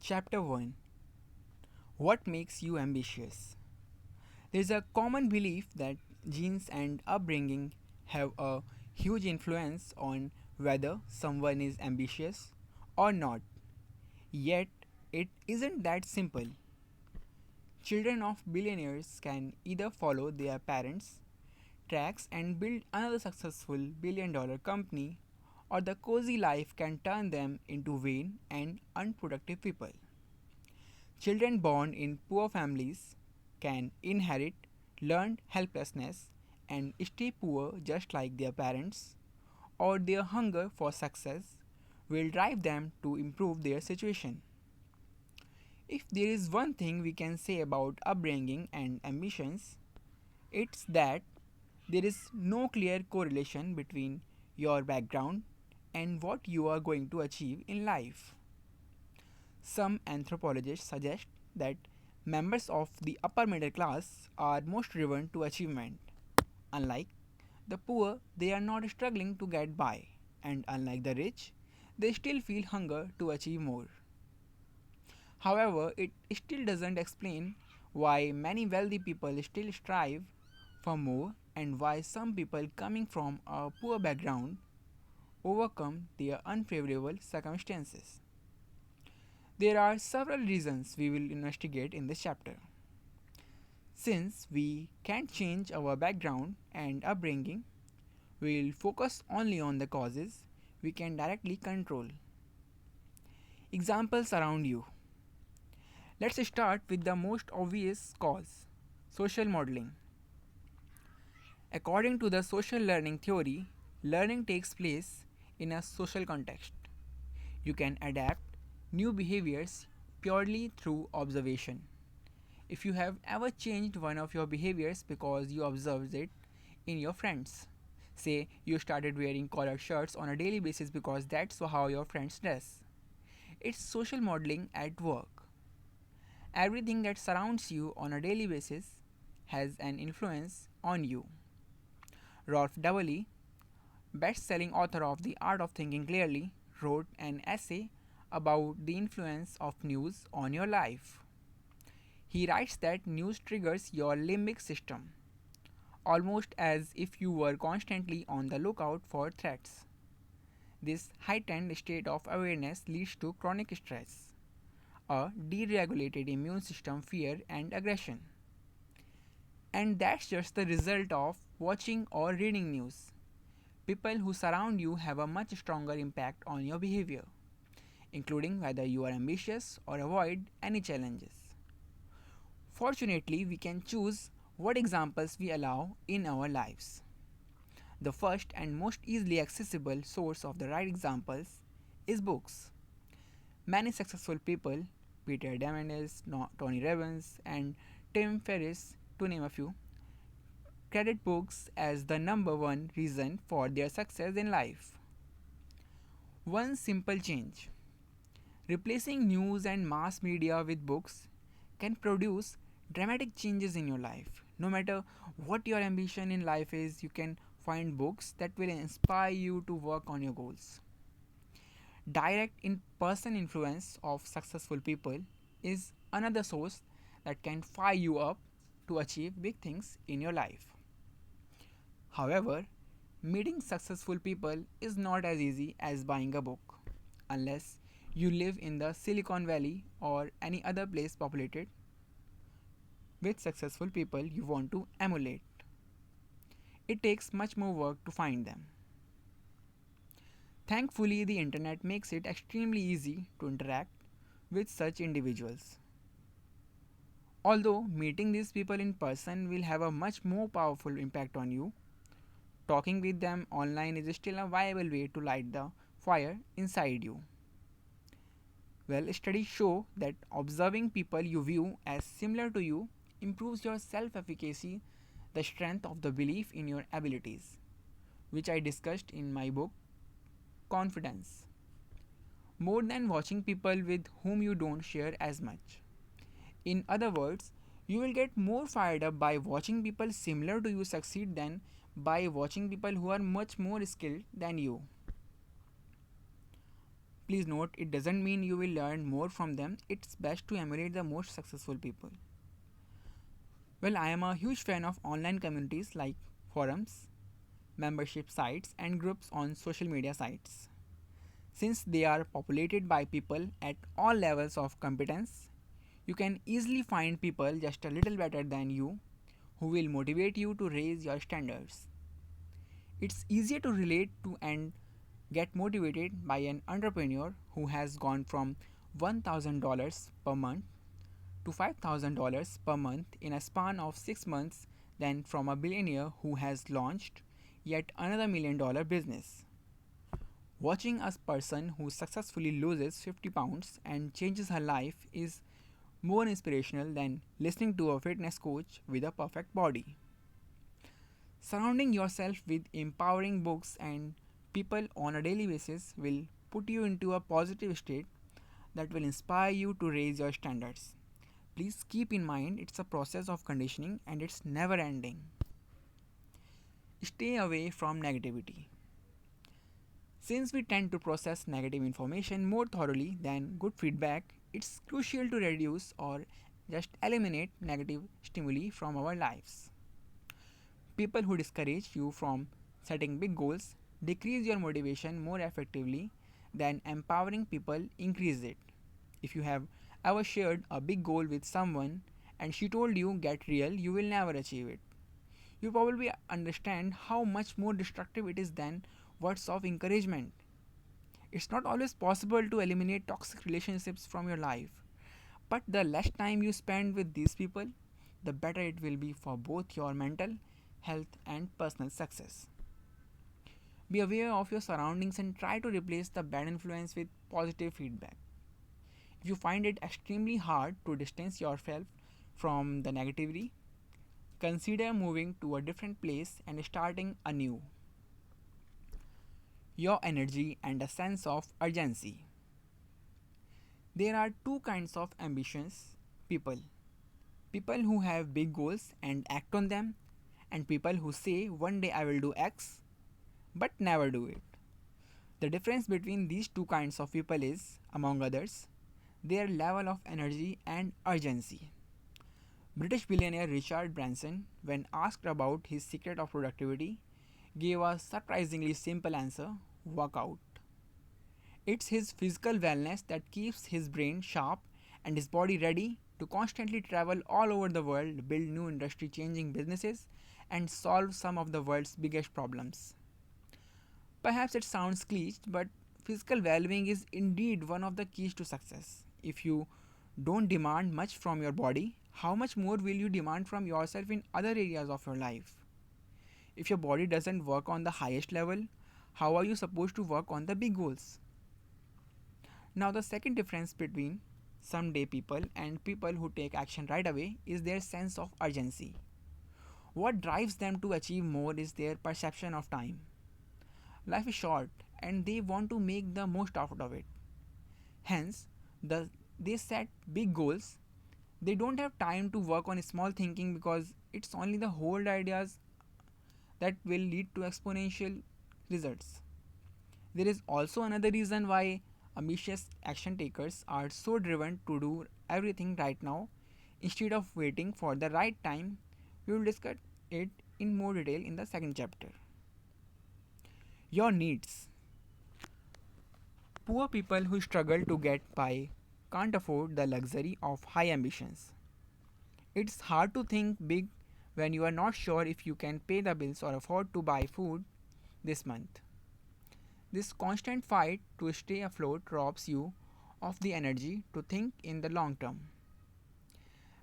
Chapter 1. What makes you ambitious? There is a common belief that genes and upbringing have a huge influence on whether someone is ambitious or not. Yet, it isn't that simple. Children of billionaires can either follow their parents' tracks and build another successful billion-dollar company, or the cozy life can turn them into vain and unproductive people. Children born in poor families can inherit learned helplessness and stay poor just like their parents, or their hunger for success will drive them to improve their situation. If there is one thing we can say about upbringing and ambitions, it's that there is no clear correlation between your background and what you are going to achieve in life. Some anthropologists suggest that members of the upper middle class are most driven to achievement. Unlike the poor, they are not struggling to get by, and unlike the rich, they still feel hunger to achieve more. However, it still doesn't explain why many wealthy people still strive for more and why some people coming from a poor background overcome their unfavorable circumstances. There are several reasons we will investigate in this chapter. Since we can't change our background and upbringing, we will focus only on the causes we can directly control. Examples around you. Let's start with the most obvious cause, social modeling. According to the social learning theory, learning takes place in a social context. You can adapt new behaviors purely through observation. If you have ever changed one of your behaviors because you observed it in your friends, say you started wearing collared shirts on a daily basis because that's how your friends dress, it's social modeling at work. Everything that surrounds you on a daily basis has an influence on you. Rolf W., best-selling author of The Art of Thinking Clearly, wrote an essay about the influence of news on your life. He writes that news triggers your limbic system, almost as if you were constantly on the lookout for threats. This heightened state of awareness leads to chronic stress, a deregulated immune system, fear, and aggression. And that's just the result of watching or reading news. People who surround you have a much stronger impact on your behavior, including whether you are ambitious or avoid any challenges. Fortunately, we can choose what examples we allow in our lives. The first and most easily accessible source of the right examples is books. Many successful people, Peter Diamandis, Tony Robbins, and Tim Ferriss, to name a few, credit books as the number one reason for their success in life. One simple change: replacing news and mass media with books can produce dramatic changes in your life. No matter what your ambition in life is, you can find books that will inspire you to work on your goals. Direct in person influence of successful people is another source that can fire you up to achieve big things in your life. However, meeting successful people is not as easy as buying a book, unless you live in the Silicon Valley or any other place populated with successful people you want to emulate. It takes much more work to find them. Thankfully, the internet makes it extremely easy to interact with such individuals. Although meeting these people in person will have a much more powerful impact on you, talking with them online is still a viable way to light the fire inside you. Well, studies show that observing people you view as similar to you improves your self efficacy, the strength of the belief in your abilities, which I discussed in my book Confidence, more than watching people with whom you don't share as much. In other words, you will get more fired up by watching people similar to you succeed than by watching people who are much more skilled than you. Please note, it doesn't mean you will learn more from them, it's best to emulate the most successful people. Well, I am a huge fan of online communities like forums, membership sites, and groups on social media sites. Since they are populated by people at all levels of competence, you can easily find people just a little better than you who will motivate you to raise your standards. It's easier to relate to and get motivated by an entrepreneur who has gone from $1,000 per month to $5,000 per month in a span of 6 months than from a billionaire who has launched yet another $1 million business. Watching a person who successfully loses 50 pounds and changes her life is more inspirational than listening to a fitness coach with a perfect body. Surrounding yourself with empowering books and people on a daily basis will put you into a positive state that will inspire you to raise your standards. Please keep in mind it's a process of conditioning and it's never ending. Stay away from negativity. Since we tend to process negative information more thoroughly than good feedback, it's crucial to reduce or just eliminate negative stimuli from our lives. People who discourage you from setting big goals decrease your motivation more effectively than empowering people increase it. If you have ever shared a big goal with someone and she told you get real, you will never achieve it. You probably understand how much more destructive it is than words of encouragement. It's not always possible to eliminate toxic relationships from your life, but the less time you spend with these people, the better it will be for both your mental health and personal success. Be aware of your surroundings and try to replace the bad influence with positive feedback. If you find it extremely hard to distance yourself from the negativity, consider moving to a different place and starting anew. Your energy and a sense of urgency. There are two kinds of ambitions people: people who have big goals and act on them, and people who say one day I will do X but never do it. The difference between these two kinds of people is, among others, their level of energy and urgency. British billionaire Richard Branson, when asked about his secret of productivity, gave a surprisingly simple answer: workout. It's his physical wellness that keeps his brain sharp and his body ready to constantly travel all over the world, build new industry changing businesses, and solve some of the world's biggest problems. Perhaps it sounds cliched, but physical well being is indeed one of the keys to success. If you don't demand much from your body, how much more will you demand from yourself in other areas of your life? If your body doesn't work on the highest level, how are you supposed to work on the big goals? Now, the second difference between someday people and people who take action right away is their sense of urgency. What drives them to achieve more is their perception of time. Life is short and they want to make the most out of it. Hence, they set big goals. They don't have time to work on small thinking because it's only the whole ideas that will lead to exponential results. There is also another reason why ambitious action takers are so driven to do everything right now instead of waiting for the right time. We will discuss it in more detail in the second chapter. Your needs. Poor people who struggle to get by can't afford the luxury of high ambitions. It's hard to think big when you are not sure if you can pay the bills or afford to buy food this month. This constant fight to stay afloat robs you of the energy to think in the long term.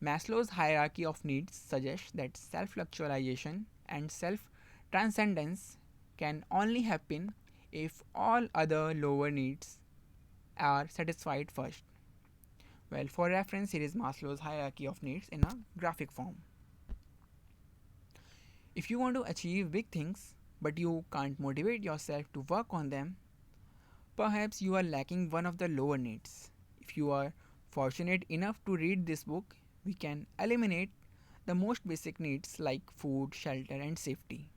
Maslow's hierarchy of needs suggests that self actualization and self transcendence can only happen if all other lower needs are satisfied first. Well, for reference, here is Maslow's hierarchy of needs in a graphic form. If you want to achieve big things but you can't motivate yourself to work on them, perhaps you are lacking one of the lower needs. If you are fortunate enough to read this book, we can eliminate the most basic needs like food, shelter, and safety.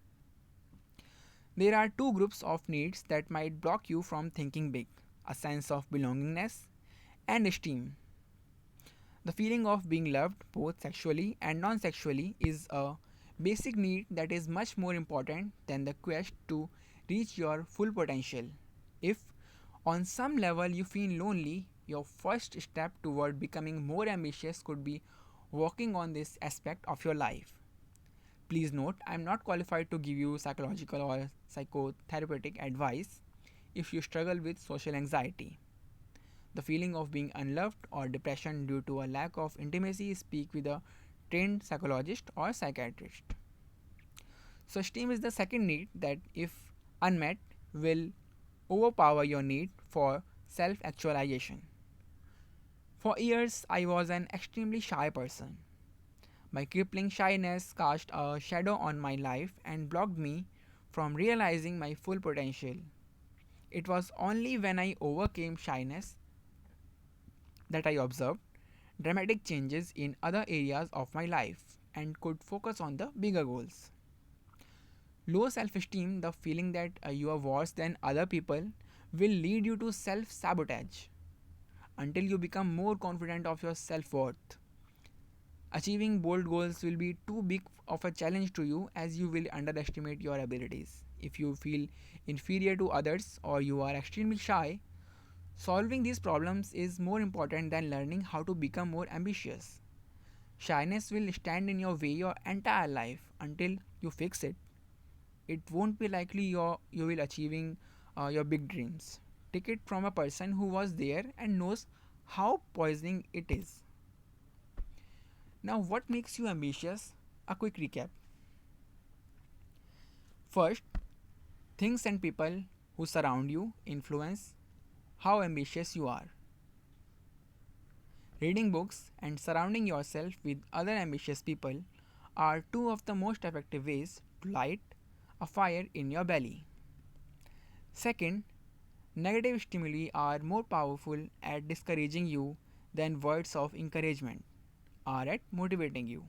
There are two groups of needs that might block you from thinking big: a sense of belongingness, and esteem. The feeling of being loved, both sexually and non sexually, is a basic need that is much more important than the quest to reach your full potential. If, on some level, you feel lonely, your first step toward becoming more ambitious could be working on this aspect of your life. Please note, I am not qualified to give you psychological or psychotherapeutic advice if you struggle with social anxiety. The feeling of being unloved or depression due to a lack of intimacy, speak with a trained psychologist or psychiatrist. So, esteem is the second need that, if unmet, will overpower your need for self actualization. For years, I was an extremely shy person. My crippling shyness cast a shadow on my life and blocked me from realizing my full potential. It was only when I overcame shyness that I observed dramatic changes in other areas of my life and could focus on the bigger goals. Low self esteem, the feeling that you are worse than other people, will lead you to self sabotage until you become more confident of your self worth. Achieving bold goals will be too big of a challenge to you as you will underestimate your abilities. If you feel inferior to others or you are extremely shy, solving these problems is more important than learning how to become more ambitious. Shyness will stand in your way your entire life until you fix it. It won't be likely you will achieving your big dreams. Take it from a person who was there and knows how poisoning it is. Now, what makes you ambitious? A quick recap. First, things and people who surround you influence how ambitious you are. Reading books and surrounding yourself with other ambitious people are two of the most effective ways to light a fire in your belly. Second, negative stimuli are more powerful at discouraging you than words of encouragement are at motivating you.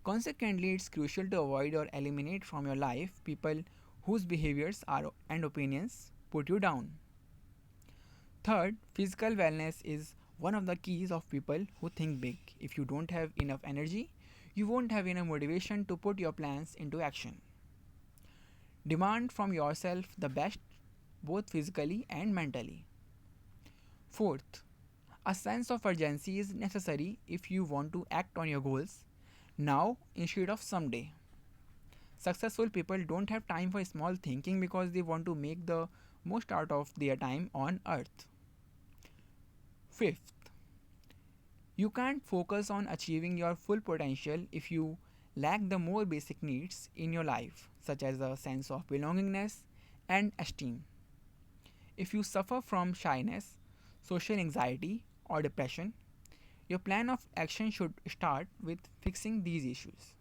Consequently, it's crucial to avoid or eliminate from your life people whose behaviors are and opinions put you down. Third, physical wellness is one of the keys of people who think big. If you don't have enough energy, you won't have enough motivation to put your plans into action. Demand from yourself the best both physically and mentally. Fourth, a sense of urgency is necessary if you want to act on your goals now instead of someday. Successful people don't have time for small thinking because they want to make the most out of their time on earth. Fifth, you can't focus on achieving your full potential if you lack the more basic needs in your life, such as a sense of belongingness and esteem. If you suffer from shyness, social anxiety, or depression, your plan of action should start with fixing these issues.